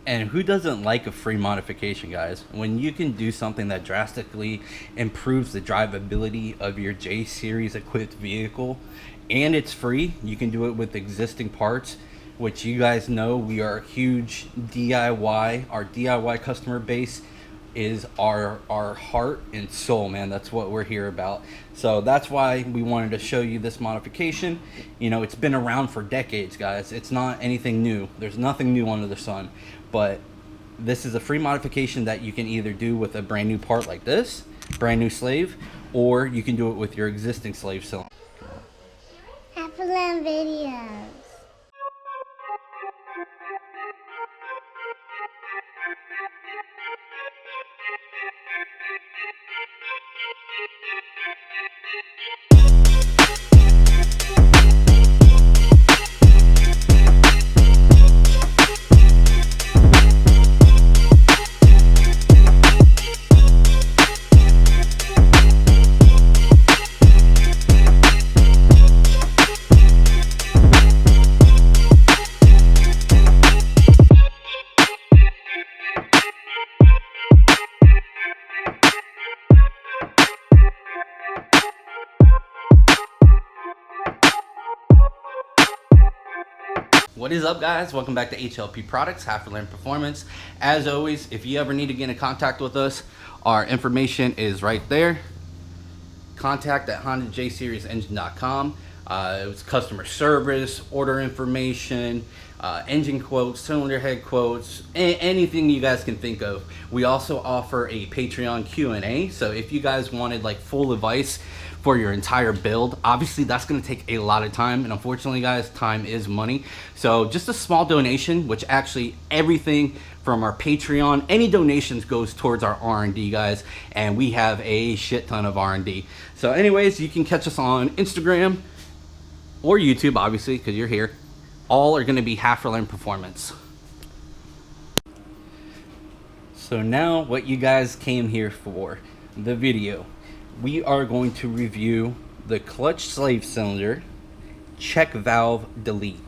And who doesn't like a free modification, guys? When you can do something that drastically improves the drivability of your J series equipped vehicle, and it's free, you can do it with existing parts, which you guys know we are huge DIY. Our DIY customer base is our heart and soul, man. That's what we're here about. So that's why we wanted to show you this modification. You know, it's been around for decades, guys. It's not anything new. There's nothing new under the sun. But this is a free modification that you can either do with a brand new part like this, brand new slave, or you can do it with your existing slave cylinder. HalferLand videos. What is up, guys? Welcome back to HLP Products, HalferLand Performance. As always, if you ever need to get in contact with us, our information is right there. Contact at HondaJSeriesEngine.com. It's customer service, order information, engine quotes, cylinder head quotes, anything you guys can think of. We also offer a Patreon Q&A. So if you guys wanted like full advice for your entire build, obviously that's going to take a lot of time, and unfortunately, guys, time is money. So just a small donation, which actually everything from our Patreon, any donations goes towards our R&D, guys, and we have a shit ton of R&D. So anyways, you can catch us on Instagram or YouTube, obviously, because you're here. All are going to be HalferLand Performance. So now what you guys came here for, the video. We are going to review the clutch slave cylinder check valve delete.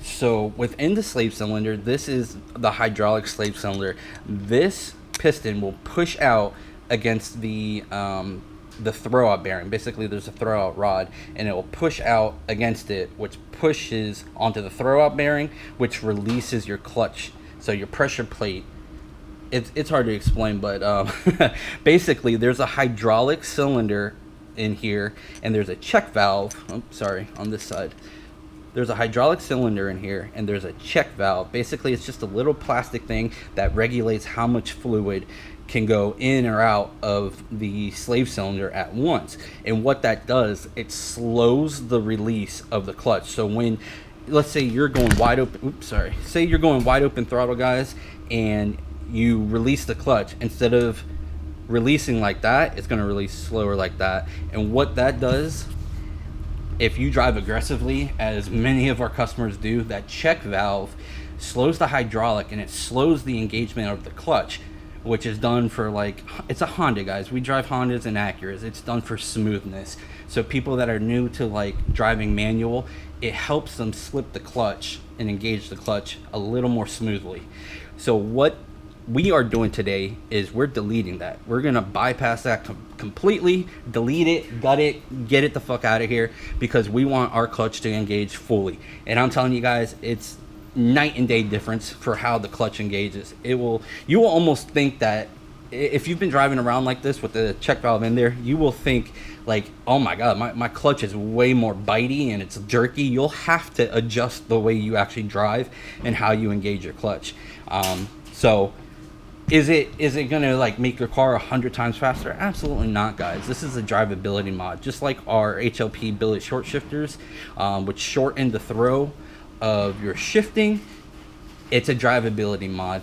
So within the slave cylinder, this is the hydraulic slave cylinder. This piston will push out against the throwout bearing. Basically, there's a throwout rod, and it will push out against it, which pushes onto the throwout bearing, which releases your clutch. So your pressure plate. It's hard to explain, but basically there's a hydraulic cylinder in here, and there's a check valve. Oh, sorry, on this side. There's a hydraulic cylinder in here, and there's a check valve. Basically, it's just a little plastic thing that regulates how much fluid can go in or out of the slave cylinder at once. And what that does, it slows the release of the clutch. So when, let's say you're going wide open, say you're going wide open throttle, guys, and you release the clutch, instead of releasing like that, it's going to release slower like that. And what that does, if you drive aggressively, as many of our customers do, that check valve slows the hydraulic, and it slows the engagement of the clutch, which is done for, like, it's a Honda, guys. We drive Hondas and Acuras. It's done for smoothness. So people that are new to like driving manual, it helps them slip the clutch and engage the clutch a little more smoothly. So what we are doing today is we're deleting that. We're gonna bypass that completely, delete it, gut it, get it the fuck out of here, because we want our clutch to engage fully. And I'm telling you guys, it's night and day difference for how the clutch engages. You will almost think that if you've been driving around like this with the check valve in there, you will think like, oh my god, my clutch is way more bitey and it's jerky. You'll have to adjust the way you actually drive and how you engage your clutch. So is it gonna like make your car 100 times faster? Absolutely not, guys. This is a drivability mod, just like our HLP billet short shifters, which shorten the throw of your shifting. It's a drivability mod.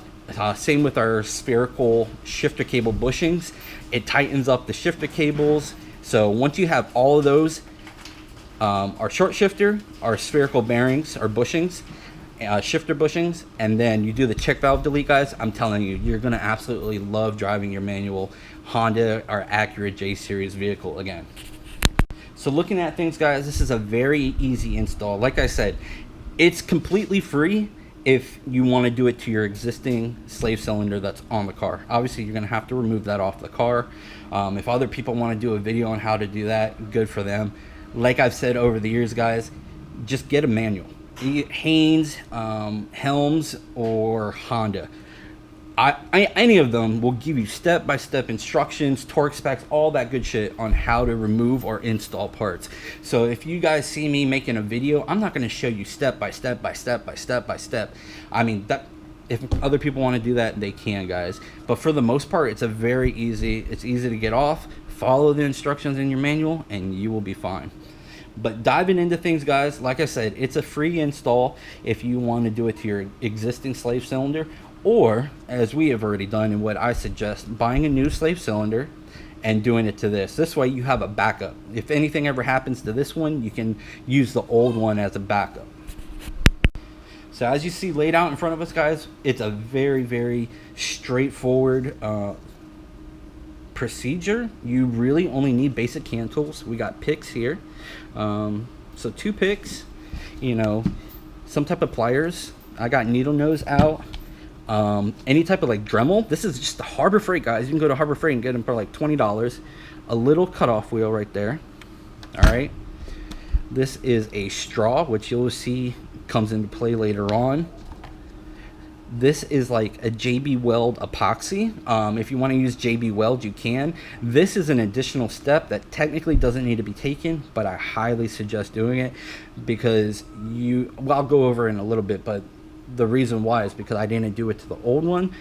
Same with our spherical shifter cable bushings. It tightens up the shifter cables. So once you have all of those, our short shifter, our spherical bearings, our bushings, shifter bushings, and then you do the check valve delete, guys, I'm telling you, you're gonna absolutely love driving your manual Honda or Acura J series vehicle again. So looking at things, guys, this is a very easy install. Like I said, it's completely free, if you want to do it to your existing slave cylinder that's on the car. Obviously, you're going to have to remove that off the car. If other people want to do a video on how to do that, good for them. Like I've said over the years, guys, just get a manual. Haynes, Helms, or Honda. Any of them will give you step-by-step instructions, torque specs, all that good shit on how to remove or install parts. So if you guys see me making a video, I'm not going to show you step by step by step by step by step. I mean, that if other people want to do that, they can, guys. But for the most part, it's easy to get off. Follow the instructions in your manual and you will be fine. But diving into things, guys, like I said, it's a free install if you want to do it to your existing slave cylinder, or as we have already done and what I suggest, buying a new slave cylinder and doing it to this. This way you have a backup. If anything ever happens to this one, you can use the old one as a backup. So as you see laid out in front of us, guys, it's a very straightforward procedure. You really only need basic hand tools. We got picks here. So 2 picks, you know, some type of pliers. I got needle nose out. Any type of like Dremel. This is just the Harbor Freight, guys. You can go to Harbor Freight and get them for like $20. A little cutoff wheel right there. All right. This is a straw, which you'll see comes into play later on. This is like a JB Weld epoxy. If you want to use JB Weld, you can. This is an additional step that technically doesn't need to be taken, but I highly suggest doing it because well, I'll go over it in a little bit, but the reason why is because I didn't do it to the old one,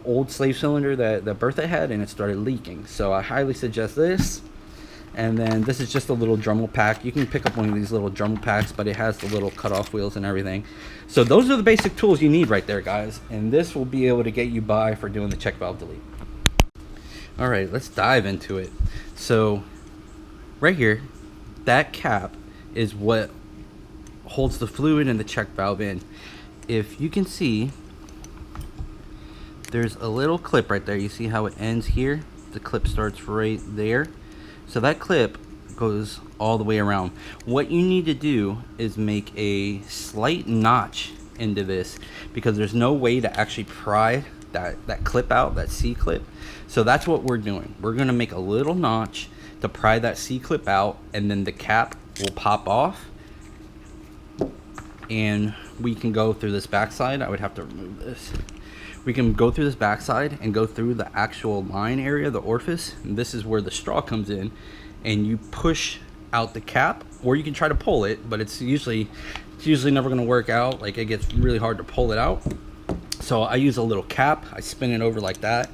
old slave cylinder that Bertha had, and it started leaking. So I highly suggest this. And then this is just a little Dremel pack. You can pick up one of these little Dremel packs, but it has the little cutoff wheels and everything. So those are the basic tools you need right there, guys. And this will be able to get you by for doing the check valve delete. All right, let's dive into it. So right here, that cap is what holds the fluid and the check valve in. If you can see, there's a little clip right there. You see how it ends here? The clip starts right there. So that clip goes all the way around. What you need to do is make a slight notch into this because there's no way to actually pry that clip out, that C-clip. So that's what we're doing. We're gonna make a little notch to pry that C-clip out, and then the cap will pop off. And we can go through this backside. I would have to remove this. We can go through this backside and go through the actual line area, the orifice. And this is where the straw comes in, and you push out the cap, or you can try to pull it, but it's usually never going to work out. Like, it gets really hard to pull it out. So I use a little cap. I spin it over like that.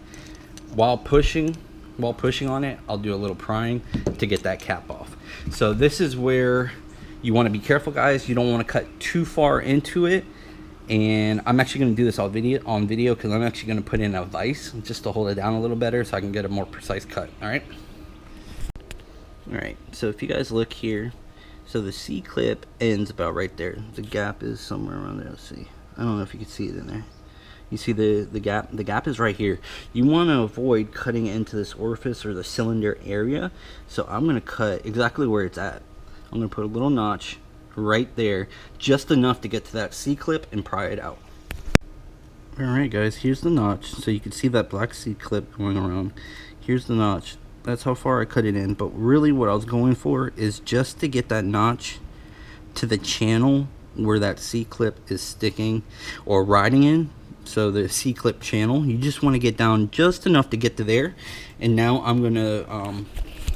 While pushing on it, I'll do a little prying to get that cap off. So this is where you want to be careful, guys. You don't want to cut too far into it. And I'm actually going to do this on video because I'm actually going to put in a vise just to hold it down a little better so I can get a more precise cut. All right. So if you guys look here, so the C clip ends about right there. The gap is somewhere around there. Let's see. I don't know if you can see it in there. You see the gap? The gap is right here. You want to avoid cutting into this orifice or the cylinder area. So I'm going to cut exactly where it's at. I'm going to put a little notch right there, just enough to get to that C-clip and pry it out. Alright guys, here's the notch. So you can see that black C-clip going around. Here's the notch. That's how far I cut it in. But really what I was going for is just to get that notch to the channel where that C-clip is sticking or riding in. So the C-clip channel, you just want to get down just enough to get to there. And now I'm going to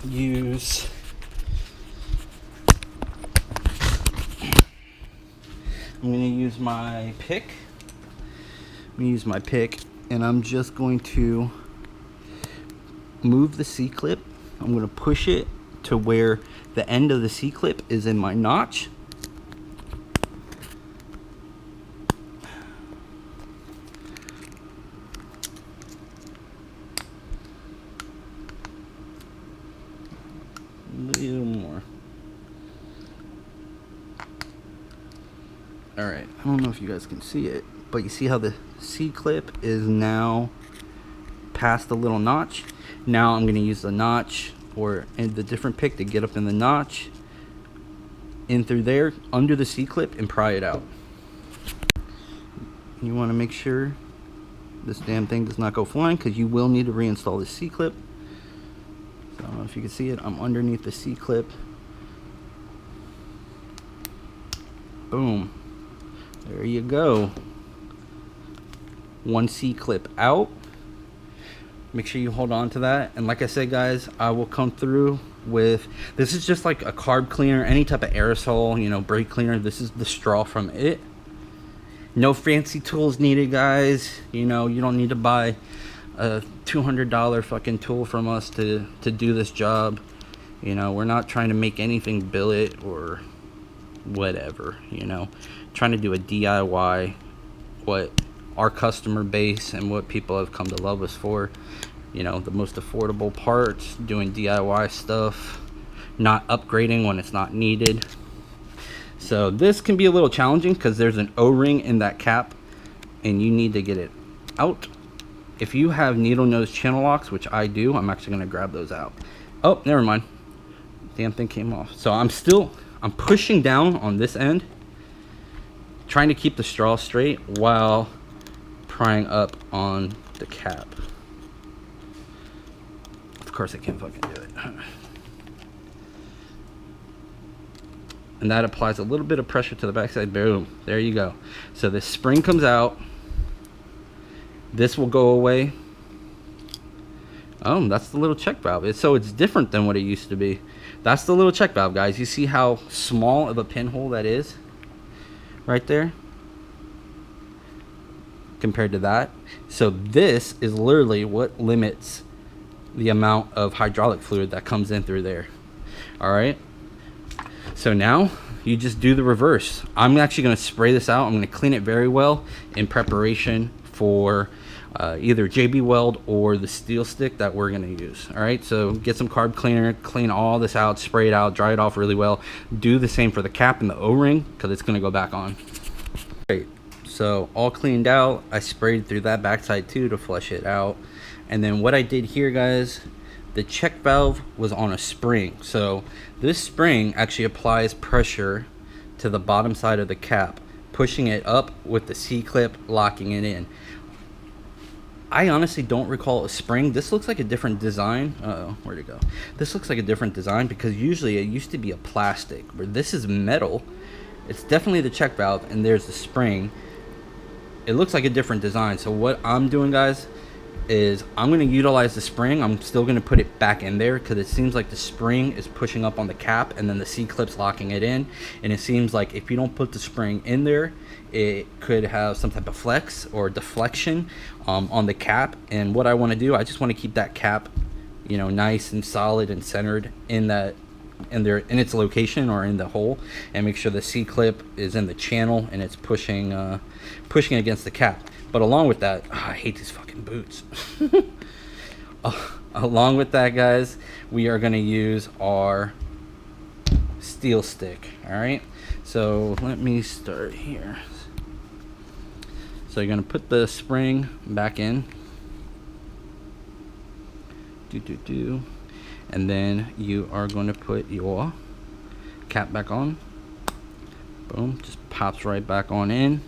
use... I'm going to use my pick. And I'm just going to move the C-clip. I'm going to push it to where the end of the C-clip is in my notch. A little more. Alright, I don't know if you guys can see it, but you see how the C-clip is now past the little notch. Now I'm going to use the notch or the different pick to get up in the notch, in through there, under the C-clip, and pry it out. You want to make sure this damn thing does not go flying, because you will need to reinstall the C-clip. So I don't know if you can see it. I'm underneath the C-clip. Boom. There you go. One C-clip out. Make sure you hold on to that. And like I said, guys, I will come through with, this is just like a carb cleaner, any type of aerosol, you know, brake cleaner. This is the straw from it. No fancy tools needed, guys. You know, you don't need to buy a $200 fucking tool from us to do this job. You know, we're not trying to make anything billet or whatever, you know. Trying to do a DIY, what our customer base and what people have come to love us for. You know, the most affordable parts, doing DIY stuff, not upgrading when it's not needed. So this can be a little challenging because there's an O-ring in that cap and you need to get it out. If you have needle nose channel locks, which I do, I'm actually going to grab those out. Oh, never mind. Damn thing came off. So I'm pushing down on this end, trying to keep the straw straight while prying up on the cap. Of course I can't fucking do it. And that applies a little bit of pressure to the backside. Boom, there you go. So this spring comes out. This will go away. Oh, that's the little check valve. So it's different than what it used to be. That's the little check valve, guys. You see how small of a pinhole that is right there compared to that? So this is literally what limits the amount of hydraulic fluid that comes in through there. All right. So now you just do the reverse. I'm actually going to spray this out. I'm going to clean it very well in preparation for either JB Weld or the steel stick that we're going to use. All right, so get some carb cleaner, clean all this out, spray it out, dry it off really well. Do the same for the cap and the O-ring because it's going to go back on. Great. So all cleaned out. I sprayed through that backside too to flush it out. And then what I did here, guys, the check valve was on a spring. So this spring actually applies pressure to the bottom side of the cap, pushing it up with the C-clip, locking it in. I honestly don't recall a spring. This looks like a different design. Uh-oh, where'd it go? This looks like a different design because usually it used to be a plastic, but this is metal. It's definitely the check valve, and there's the spring. It looks like a different design. So what I'm doing, guys, is I'm going to utilize the spring. I'm still going to put it back in there because it seems like the spring is pushing up on the cap and then the C-clip's locking it in. And it seems like if you don't put the spring in there, it could have some type of flex or deflection on the cap. And what I want to do, I just want to keep that cap, you know, nice and solid and centered in that, in its location or in the hole, and make sure the C-clip is in the channel and it's pushing against the cap. But along with that, I hate these fucking boots. Along with that, guys, we are going to use our steel stick. All right, so let me start here. So you're going to put the spring back in. And then you are going to put your cap back on. Boom, just pops right back on in.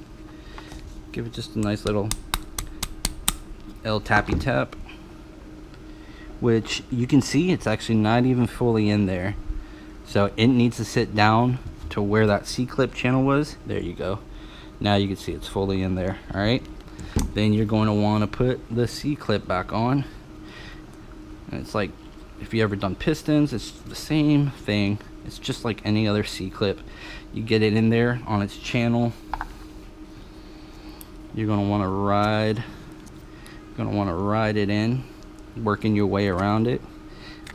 Give it just a nice little L tappy tap, which you can see it's actually not even fully in there. So it needs to sit down to where that C-clip channel was. There you go. Now you can see it's fully in there. All right. Then you're going to want to put the C-clip back on. And it's like, if you ever done pistons, it's the same thing. It's just like any other C-clip. You get it in there on its channel. You're going to want to ride it in, working your way around it,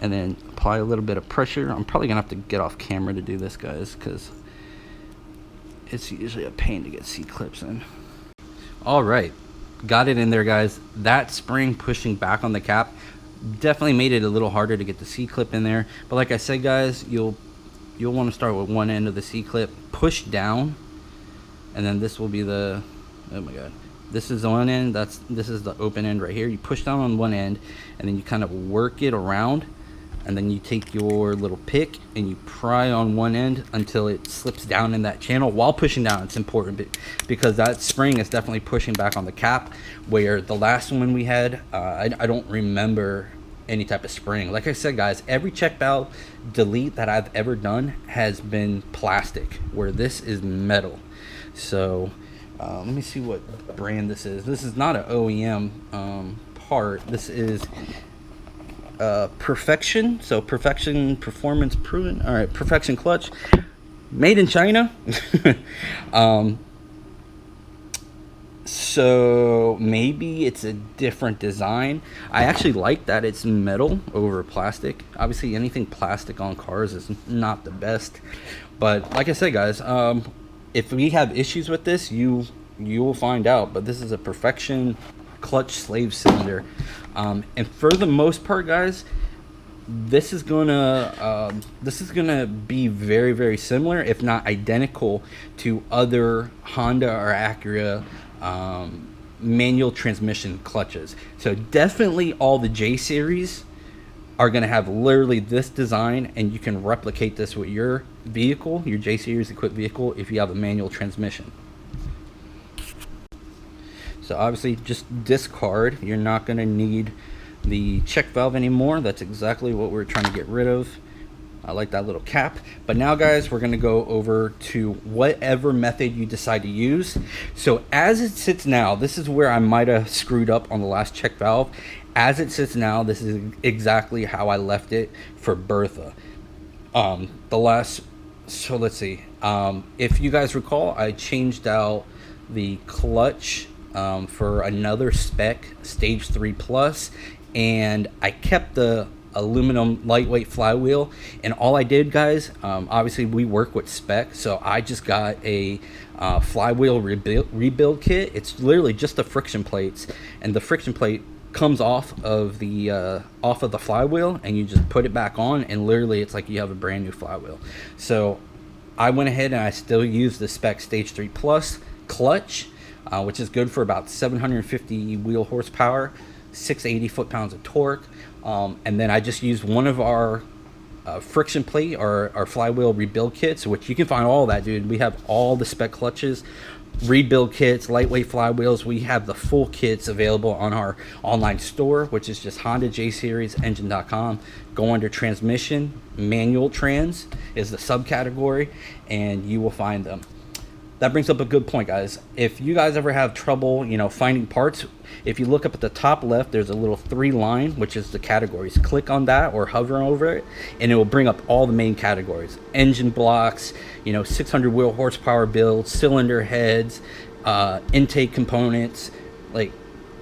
and then apply a little bit of pressure. I'm probably going to have to get off camera to do this, guys, because it's usually a pain to get C-clips in. All right, got it in there, guys. That spring pushing back on the cap definitely made it a little harder to get the C-clip in there. But like I said, guys, you'll want to start with one end of the C-clip, push down, and then this will be the, oh my god, this is one end, this is the open end right here. You push down on one end and then you kind of work it around and then you take your little pick and you pry on one end until it slips down in that channel while pushing down. It's important because that spring is definitely pushing back on the cap, where the last one we had, I don't remember any type of spring. Like I said, guys, every check valve delete that I've ever done has been plastic, where this is metal. So let me see what brand this is. This is not an OEM part. This is Perfection. So Perfection Performance Proven. All right, Perfection Clutch, made in China. So maybe it's a different design. I actually like that it's metal over plastic. Obviously anything plastic on cars is not the best, but like I said, guys, if we have issues with this, you will find out. But this is a Perfection clutch slave cylinder, and for the most part, guys, this is gonna be very, very similar, if not identical, to other Honda or Acura manual transmission clutches. So definitely all the J series are going to have literally this design, and you can replicate this with your vehicle, your J series equipped vehicle, if you have a manual transmission. So obviously just discard. You're not going to need the check valve anymore. That's exactly what we're trying to get rid of. I like that little cap. But now, guys, we're going to go over to whatever method you decide to use. So as it sits now, this is where I might have screwed up on the last check valve. As it sits now, this is exactly how I left it for Bertha. So let's see. If you guys recall, I changed out the clutch for another spec, Stage 3 Plus, and I kept the aluminum lightweight flywheel. And all I did, guys, obviously we work with spec, so I just got a flywheel rebuild kit. It's literally just the friction plates, and the friction plate comes off of the flywheel, and you just put it back on, and literally it's like you have a brand new flywheel. So I went ahead and I still use the spec Stage 3 Plus clutch, which is good for about 750 wheel horsepower, 680 foot-pounds of torque. And then I just used one of our friction plate or our flywheel rebuild kits, which you can find all that, dude. We have all the spec clutches, rebuild kits, lightweight flywheels. We have the full kits available on our online store, which is just HondaJSeriesEngine.com. Go under transmission, manual trans is the subcategory, and you will find them. That brings up a good point, guys. If you guys ever have trouble, finding parts, if you look up at the top left, there's a little 3 line, which is the categories. Click on that or hover over it, and it will bring up all the main categories. Engine blocks, 600 wheel horsepower builds, cylinder heads, intake components. Like,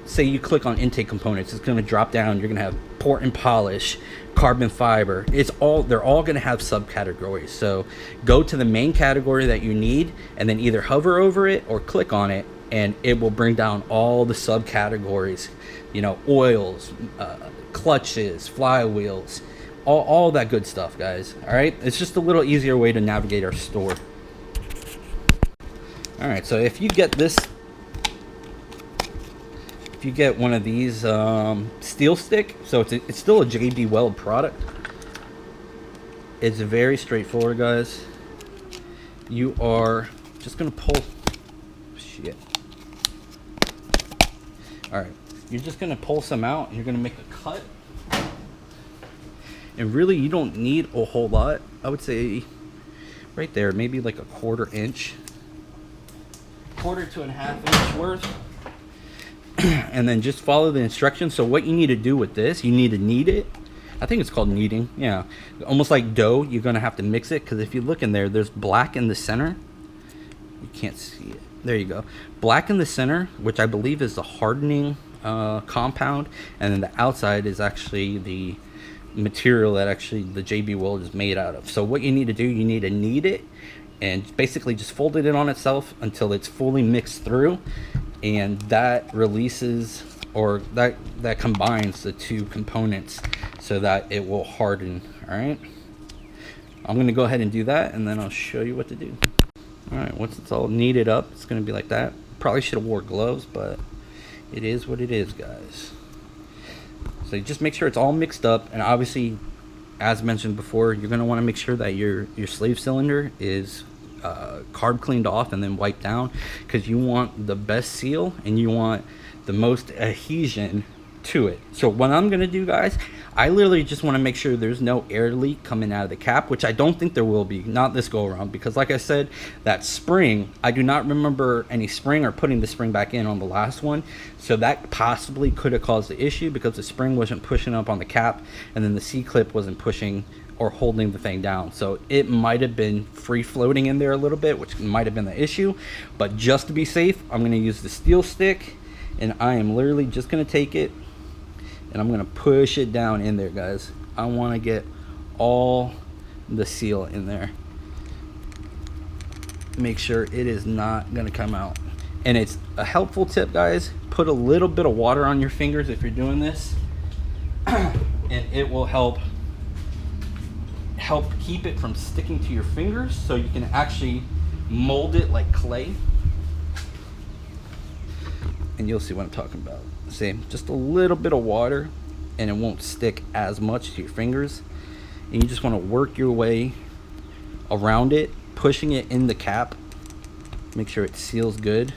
say you click on intake components, it's going to drop down. You're going to have port and polish, carbon fiber. They're all going to have subcategories. So go to the main category that you need, and then either hover over it or click on it, and it will bring down all the subcategories. Oils, clutches, flywheels, all that good stuff, guys. All right, it's just a little easier way to navigate our store. All right, so if you get one of these steel stick, so it's still a JB Weld product. It's very straightforward, guys. You are just gonna pull. Shit. All right, you're just gonna pull some out, and you're gonna make a cut. And really, you don't need a whole lot. I would say right there, maybe like a 1/4 inch, 1/4 to 1/2 inch worth. And then just follow the instructions. So what you need to do with this, you need to knead it. I think it's called kneading. Yeah, almost like dough. You're gonna have to mix it, because if you look in there, there's black in the center. You can't see it. There you go. Black in the center, which I believe is the hardening compound, and then the outside is actually the material that actually the JB Weld is made out of. So what you need to do, you need to knead it, and basically just fold it in on itself until it's fully mixed through, and that releases, or that combines the two components so that it will harden. All right, I'm going to go ahead and do that, and then I'll show you what to do. All right, once it's all kneaded up, it's going to be like that. Probably should have wore gloves, but it is what it is, guys. So just make sure it's all mixed up, and obviously as mentioned before, you're going to want to make sure that your slave cylinder is carb cleaned off and then wiped down, because you want the best seal and you want the most adhesion to it. So what I'm going to do, guys, I literally just want to make sure there's no air leak coming out of the cap, which I don't think there will be, not this go around, because like I said, that spring, I do not remember any spring or putting the spring back in on the last one, so that possibly could have caused the issue, because the spring wasn't pushing up on the cap and then the C-clip wasn't pushing or holding the thing down. So it might have been free floating in there a little bit, which might have been the issue. But just to be safe, I'm going to use the steel stick, and I am literally just going to take it and I'm going to push it down in there, guys. I want to get all the seal in there. Make sure it is not going to come out. And it's a helpful tip, guys, put a little bit of water on your fingers if you're doing this, and it will help keep it from sticking to your fingers, so you can actually mold it like clay. And you'll see what I'm talking about. See, just a little bit of water and it won't stick as much to your fingers. And you just want to work your way around it, pushing it in the cap, make sure it seals good.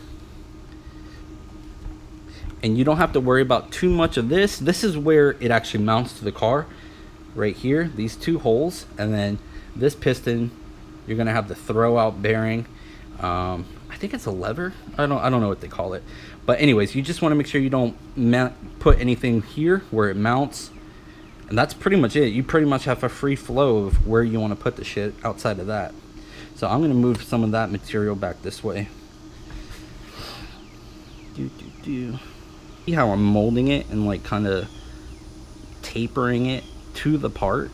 And you don't have to worry about too much of this. This is where it actually mounts to the car, right here, these two holes. And then this piston, you're gonna have the throw out bearing. I think it's a lever. I don't know what they call it, but anyways, you just want to make sure you don't put anything here where it mounts, and that's pretty much it. You pretty much have a free flow of where you want to put the shit outside of that. So I'm gonna move some of that material back this way. See how I'm molding it and like kind of tapering it to the part.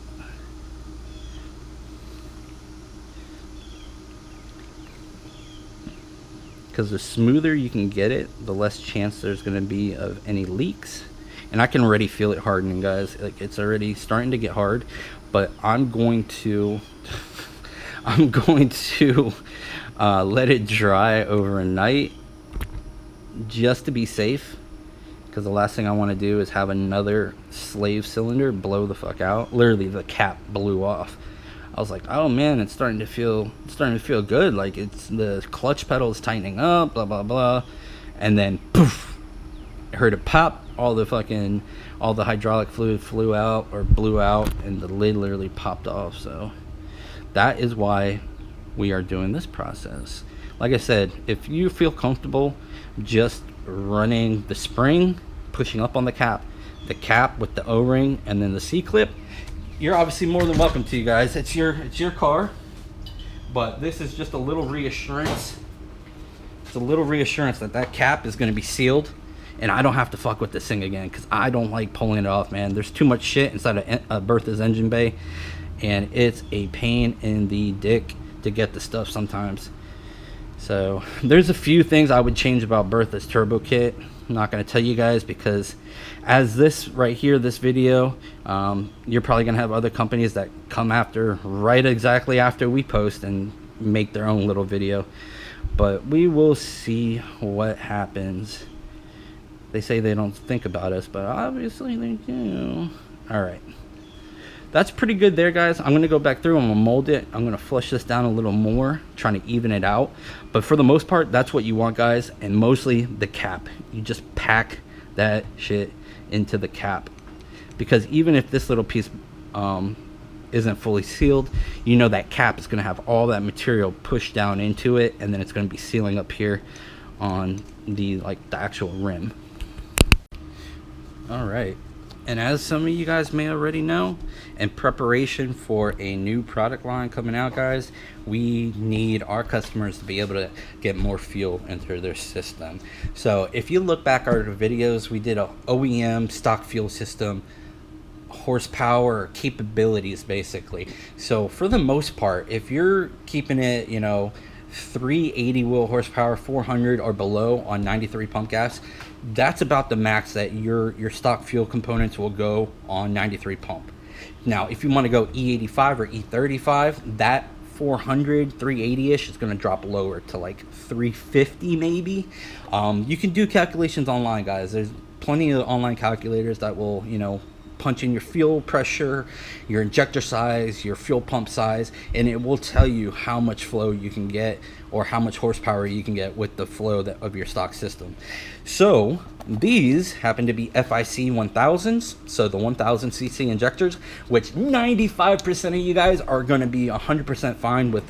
Because the smoother you can get it, the less chance there's going to be of any leaks. And I can already feel it hardening, guys. Like, it's already starting to get hard. But I'm going to let it dry overnight, just to be safe. Because the last thing I want to do is have another slave cylinder blow the fuck out. Literally, the cap blew off. I was like, oh man, it's starting to feel good. Like, it's the clutch pedal is tightening up, blah blah blah, and then poof, I heard it pop. All the hydraulic fluid flew out or blew out, and the lid literally popped off. So that is why we are doing this process. Like I said, if you feel comfortable just running the spring, pushing up on the cap with the O-ring, and then the C-clip, you're obviously more than welcome to, you guys. It's your car, but this is just a little reassurance. It's a little reassurance that that cap is going to be sealed, and I don't have to fuck with this thing again, because I don't like pulling it off, man. There's too much shit inside of Bertha's engine bay, and it's a pain in the dick to get the stuff sometimes. So there's a few things I would change about Bertha's turbo kit. I'm not going to tell you guys, because as this right here, this video, you're probably going to have other companies that come after right exactly after we post and make their own little video. But we will see what happens. They say they don't think about us, but obviously they do. All right. That's pretty good there, guys. I'm going to go back through. I'm going to mold it. I'm going to flush this down a little more, trying to even it out. But for the most part, that's what you want, guys. And mostly the cap. You just pack that shit into the cap. Because even if this little piece isn't fully sealed, you know that cap is going to have all that material pushed down into it. And then it's going to be sealing up here on the actual rim. All right. And as some of you guys may already know, in preparation for a new product line coming out, guys, we need our customers to be able to get more fuel into their system. So if you look back at our videos, we did a OEM stock fuel system, horsepower, capabilities, basically. So for the most part, if you're keeping it, 380 wheel horsepower, 400 or below on 93 pump gas, that's about the max that your stock fuel components will go on 93 pump. Now if you want to go E85 or E35, that 400 380ish is going to drop lower to like 350 maybe. You can do calculations online, guys. There's plenty of online calculators that will punch in your fuel pressure, your injector size, your fuel pump size, and it will tell you how much flow you can get or how much horsepower you can get with the flow of your stock system. So these happen to be FIC 1000s, so the 1000cc injectors, which 95% of you guys are going to be 100% fine with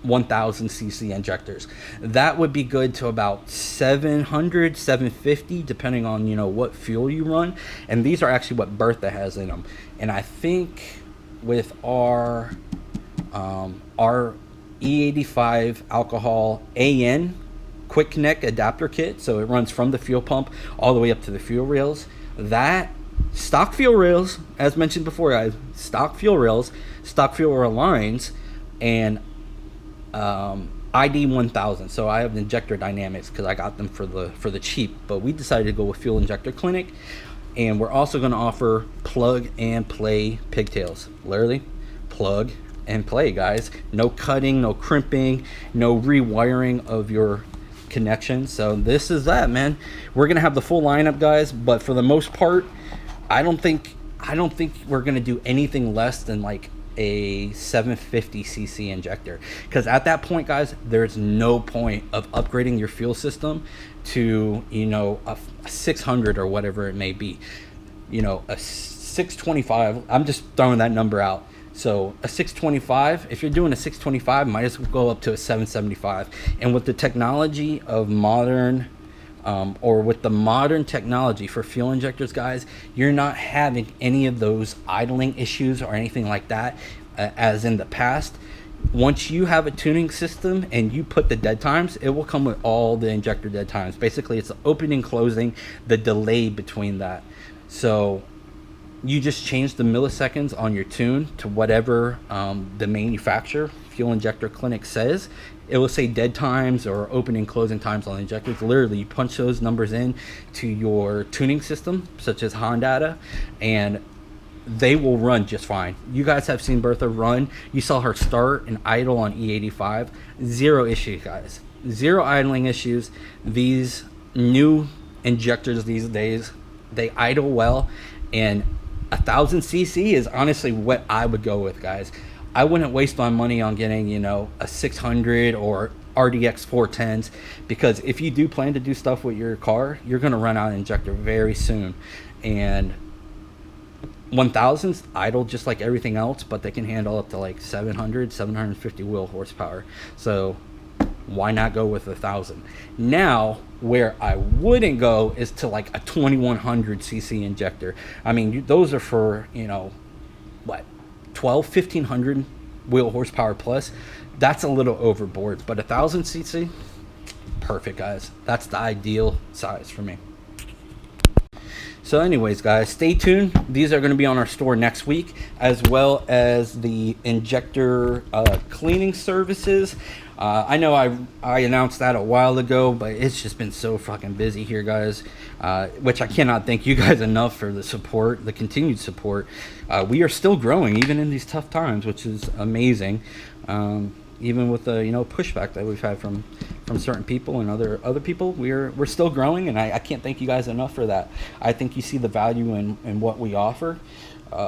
1000cc injectors. That would be good to about 700, 750, depending on, you know, what fuel you run. And these are actually what Bertha has in them. And I think with our E85 alcohol AN quick connect adapter kit, so it runs from the fuel pump all the way up to the fuel rails. That stock fuel rails, as mentioned before, guys, stock fuel rails, stock fuel rail lines, and ID 1000. So I have injector dynamics because I got them for the cheap, but we decided to go with Fuel Injector Clinic. And we're also going to offer plug and play pigtails. Literally plug and play, guys. No cutting, no crimping, no rewiring of your connection. So this is that, man. We're gonna have the full lineup, guys, but for the most part, I don't think we're gonna do anything less than like a 750cc injector, because at that point, guys, there's no point of upgrading your fuel system to, you know, a 600 or whatever it may be. You know, a 625, I'm just throwing that number out. So a 625, if you're doing a 625, might as well go up to a 775. And with the technology of modern, or with the modern technology for fuel injectors, guys, you're not having any of those idling issues or anything like that as in the past. Once you have a tuning system and you put the dead times, it will come with all the injector dead times. Basically, it's the opening, closing, the delay between that. So you just change the milliseconds on your tune to whatever the manufacturer, Fuel Injector Clinic, says. It will say dead times or opening, closing times on the injectors. Literally, you punch those numbers in to your tuning system, such as HONDATA, and they will run just fine. You guys have seen Bertha run. You saw her start and idle on E85. Zero issues, guys. Zero idling issues. These new injectors these days, they idle well, and 1000cc is honestly what I would go with, guys. I wouldn't waste my money on getting, you know, a 600 or RDX 410s, because if you do plan to do stuff with your car, you're going to run out of injector very soon. And 1000s idle just like everything else, but they can handle up to like 700, 750 wheel horsepower. So why not go with 1000? Now, where I wouldn't go is to like a 2100cc injector. I mean, those are for, you know, what, 12, 1500 wheel horsepower plus. That's a little overboard, but 1000cc, perfect, guys. That's the ideal size for me. So anyways, guys, stay tuned. These are going to be on our store next week, as well as the injector cleaning services. I know I announced that a while ago, but it's just been so fucking busy here, guys, which I cannot thank you guys enough for the support, the continued support. We are still growing even in these tough times, which is amazing. Even with the, you know, pushback that we've had from certain people and other people, we're still growing, and I can't thank you guys enough for that. I think you see the value in what we offer,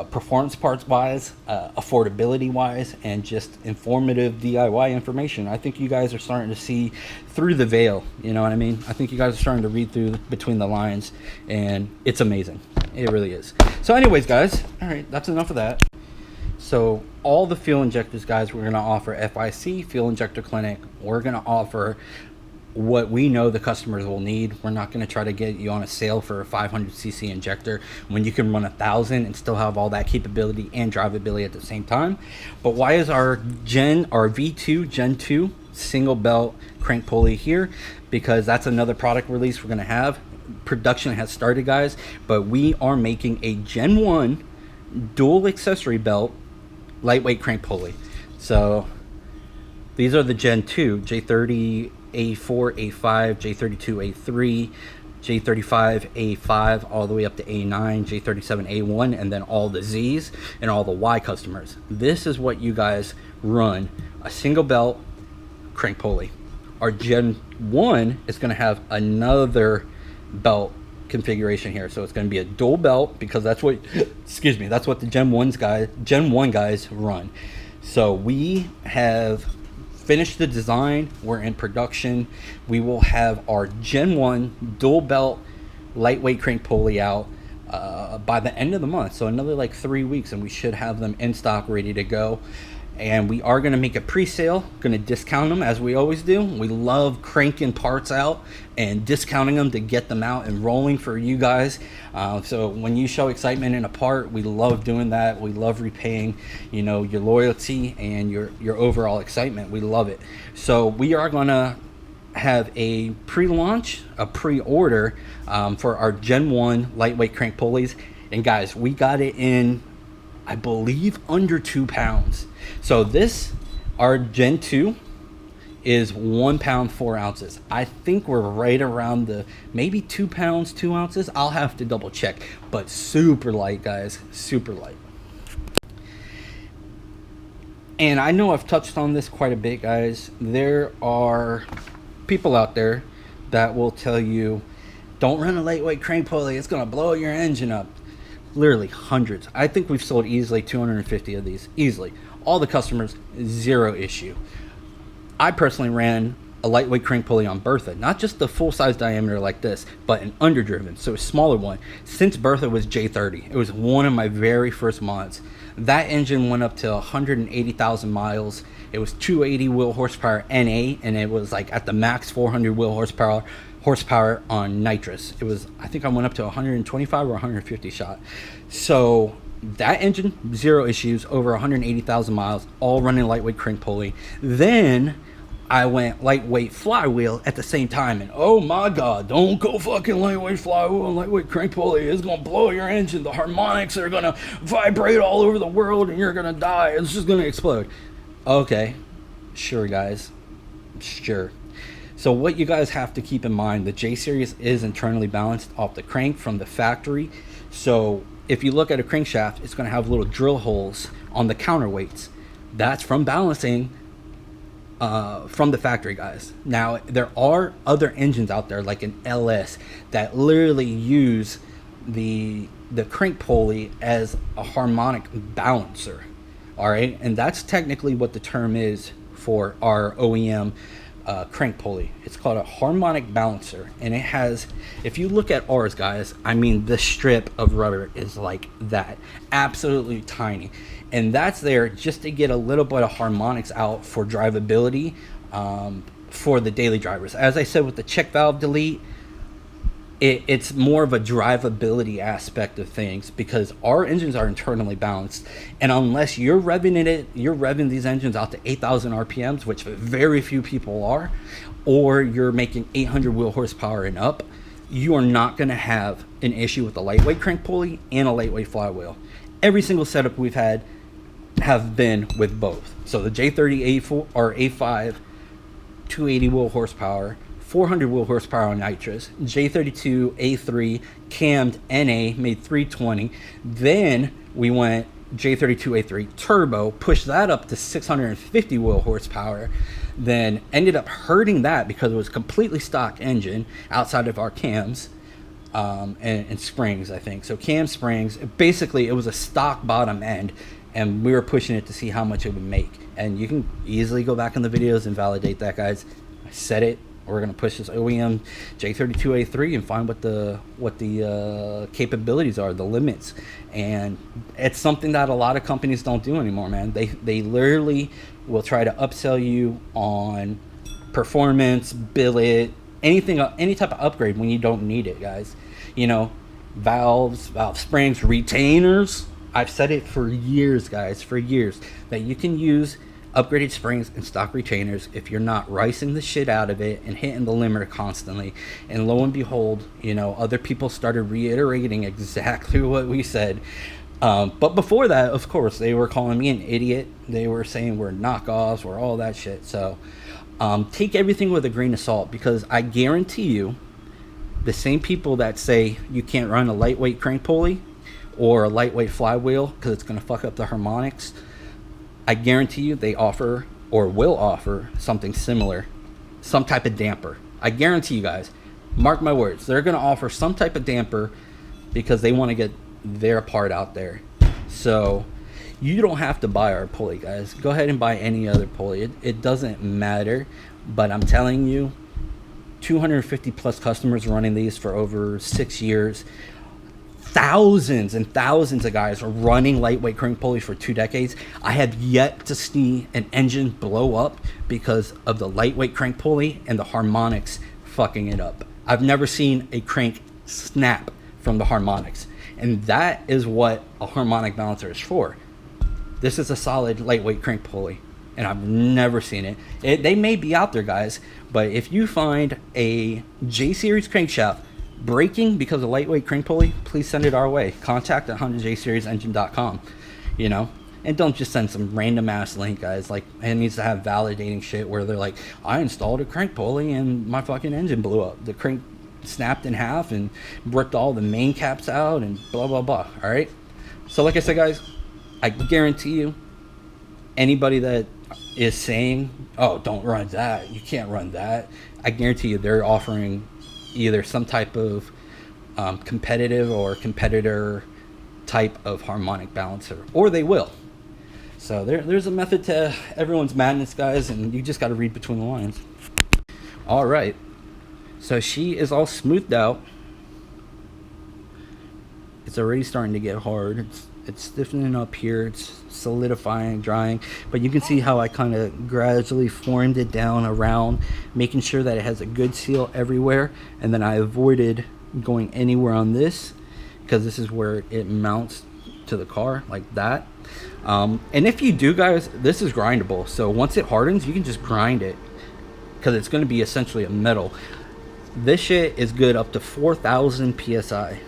performance parts wise, affordability wise, and just informative DIY information. I think you guys are starting to see through the veil, you know what I mean? I think you guys are starting to read through between the lines, and it's amazing. It really is. So anyways, guys, all right, that's enough of that. So all the fuel injectors, guys, we're going to offer FIC, Fuel Injector Clinic. We're going to offer what we know the customers will need. We're not going to try to get you on a sale for a 500cc injector when you can run 1000 and still have all that capability and drivability at the same time. But why is our V2 Gen 2 single belt crank pulley here? Because that's another product release we're going to have. Production has started, guys, but we are making a Gen 1 dual accessory belt lightweight crank pulley. So these are the Gen 2, J30 A4, A5, J32 A3, J35 A5, all the way up to A9, J37 A1, and then all the Z's and all the Y customers. This is what you guys run, a single belt crank pulley. Our Gen 1 is going to have another belt configuration here. So it's going to be a dual belt, because that's what excuse me, that's what the Gen 1 guys run. So we have finished the design, we're in production. We will have our Gen 1 dual belt lightweight crank pulley out by the end of the month, so another like 3 weeks, and we should have them in stock ready to go. And we are going to make a pre-sale, going to discount them as we always do. We love cranking parts out and discounting them to get them out and rolling for you guys. So when you show excitement in a part, we love doing that. We love repaying, you know, your loyalty and your overall excitement. We love it. So we are going to have a pre-launch, a pre-order for our Gen 1 lightweight crank pulleys. And guys, we got it in, I believe, under 2 pounds. So this, our Gen 2, is 1 pound 4 ounces. I think we're right around the maybe 2 pounds 2 ounces. I'll have to double check, but super light, guys, super light. And I know I've touched on this quite a bit, guys. There are people out there that will tell you, don't run a lightweight crank pulley, it's gonna blow your engine up. Literally hundreds. I think we've sold easily 250 of these, easily. All the customers, zero issue. I personally ran a lightweight crank pulley on Bertha, not just the full size diameter like this, but an underdriven, so a smaller one. Since Bertha was J30, it was one of my very first mods. That engine went up to 180,000 miles. It was 280 wheel horsepower NA, and it was like at the max 400 wheel horsepower on nitrous. It was, I think I went up to 125 or 150 shot. So that engine, zero issues, over 180,000 miles, all running lightweight crank pulley. Then I went lightweight flywheel at the same time, and oh my god, don't go fucking lightweight flywheel and lightweight crank pulley. It's gonna blow your engine. The harmonics are gonna vibrate all over the world and you're gonna die. It's just gonna explode. Okay, sure guys, sure. So what you guys have to keep in mind, the J series is internally balanced off the crank from the factory. So if you look at a crankshaft, it's going to have little drill holes on the counterweights. That's from balancing from the factory, guys. Now there are other engines out there like an LS that literally use the crank pulley as a harmonic balancer. All right, and that's technically what the term is for our OEM crank pulley. It's called a harmonic balancer, and it has, if you look at ours, guys, I mean, the strip of rubber is like that, absolutely tiny, and that's there just to get a little bit of harmonics out for drivability for the daily drivers. As I said with the check valve delete, it's more of a drivability aspect of things, because our engines are internally balanced, and unless you're revving these engines out to 8,000 RPMs, which very few people are, or you're making 800 wheel horsepower and up, you are not going to have an issue with a lightweight crank pulley and a lightweight flywheel. Every single setup we've had have been with both. So the J30 A4 or A5, 280 wheel horsepower, 400 wheel horsepower on nitrous, J32 A3 cammed NA, made 320. Then we went J32 A3 turbo, pushed that up to 650 wheel horsepower, then ended up hurting that because it was a completely stock engine outside of our cams and springs, I think. So cam springs, basically it was a stock bottom end, and we were pushing it to see how much it would make. And you can easily go back in the videos and validate that, guys. I said it. We're gonna push this OEM J32 A3 and find what the capabilities are, the limits, and it's something that a lot of companies don't do anymore, man. They literally will try to upsell you on performance, billet, anything, any type of upgrade when you don't need it, guys. You know, valves, valve springs, retainers. I've said it for years, guys, for years, that you can use upgraded springs and stock retainers if you're not ricing the shit out of it and hitting the limiter constantly. And lo and behold, you know, other people started reiterating exactly what we said. But before that, of course, they were calling me an idiot. They were saying we're knockoffs, we're all that shit. So take everything with a grain of salt, because I guarantee you, the same people that say you can't run a lightweight crank pulley or a lightweight flywheel because it's going to fuck up the harmonics, I guarantee you they offer or will offer something similar, some type of damper. I guarantee you guys, Mark my words, they're going to offer some type of damper because they want to get their part out there. So you don't have to buy our pulley, guys. Go ahead and buy any other pulley. It doesn't matter. But I'm telling you, 250 plus customers running these for over 6 years. Thousands and thousands of guys are running lightweight crank pulleys for 2 decades. I have yet to see an engine blow up because of the lightweight crank pulley and the harmonics fucking it up. I've never seen a crank snap from the harmonics. And that is what a harmonic balancer is for. This is a solid lightweight crank pulley, and I've never seen it. They may be out there, guys, but if you find a J-Series crankshaft breaking because of lightweight crank pulley, please send it our way. Contact at HondaJSeriesEngine.com, you know? And don't just send some random ass link, guys. Like, it needs to have validating shit where they're like, I installed a crank pulley and my fucking engine blew up. The crank snapped in half and ripped all the main caps out and blah, blah, blah. All right? So like I said, guys, I guarantee you, anybody that is saying, oh, don't run that, you can't run that, I guarantee you they're offering either some type of competitive or competitor type of harmonic balancer, or they will. So there's a method to everyone's madness, guys, and you just got to read between the lines. All right, so she is all smoothed out. It's already starting to get hard. It's stiffening up here, it's solidifying, drying, but you can see how I kind of gradually formed it down around, making sure that it has a good seal everywhere. And then I avoided going anywhere on this because this is where it mounts to the car, like that. And if you do, guys, this is grindable, so once it hardens you can just grind it because it's going to be essentially a metal. This shit is good up to 4,000 psi.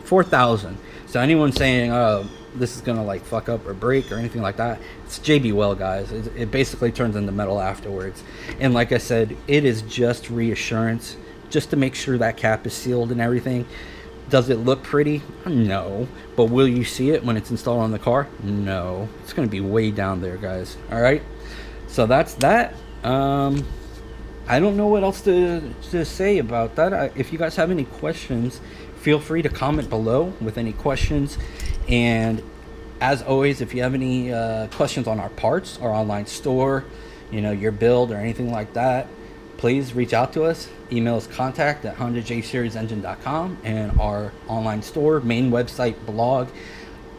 4,000. So anyone saying, oh, this is gonna like fuck up or break or anything like that, it's JB Well, guys. It basically turns into metal afterwards. And like I said, it is just reassurance, just to make sure that cap is sealed and everything. Does it look pretty? No. But will you see it when it's installed on the car? No. It's gonna be way down there, guys. All right, so that's that. I don't know what else to say about that. If you guys have any questions, feel free to comment below with any questions. And as always, if you have any questions on our parts, our online store, you know, your build or anything like that, please reach out to us. Email us contact at HondaJSeriesEngine.com, and our online store, main website, blog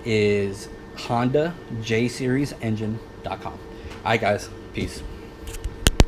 is HondaJSeriesEngine.com. All right, guys, peace.